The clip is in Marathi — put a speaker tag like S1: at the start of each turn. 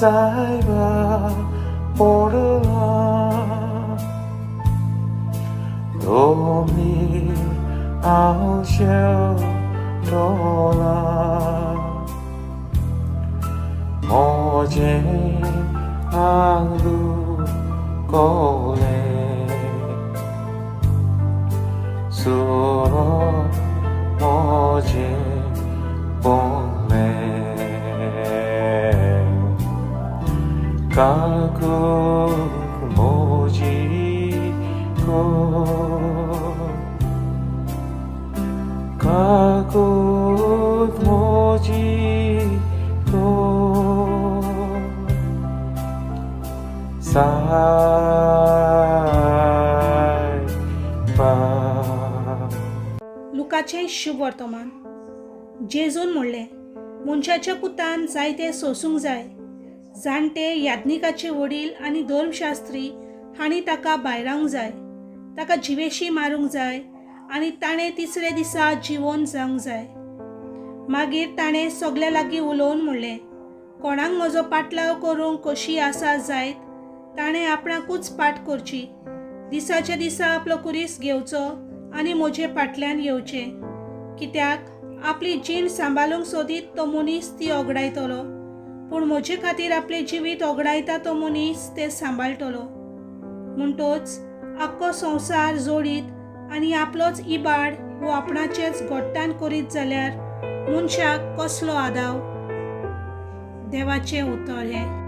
S1: सायबा पोरला 도미 아우셔 돌아 모제 안루 고래 수로 모제 봉래 가구 모지고 가곳 모지고 सायबा.
S2: लुकाचें शुभ वर्तमान. जेजून म्हणलें, मनशाच्या पुतान जायते सोसूंक जाय. जाणटे याज्ञिकाचे वडील आनी धर्मशास्त्री हांणी ताका भायरावंक जाय, ताका जिवेशी मारूंक जाय आनी ताणें तिसरे दिसा जिवोवन जावंक जाय. मागीर ताणें सगल्या लागीं उलोवन म्हणलें, कोणाक म्हजो पाटलाव करूंक कशी आसा जायत ताणें आपणाकूच पाट करची, दिसाच्या दिसा आपलो कुरीस घेवचो आनी म्हजे फाटल्यान येवचें. कित्याक आपली जीण सांबाळूंक सोदीत तो मनीस ती ओगडायतलो, पूण म्हजे खातीर आपलें जिवीत ओगडायता तो मनीस तें सांबाळटलो. म्हणटच आख्खो संवसार जोडीत आनी आपलोच इबाड वो आपणाचेच घोट्टान करीत जाल्यार मनशाक कसलो आदाव. देवाचें उतर हें.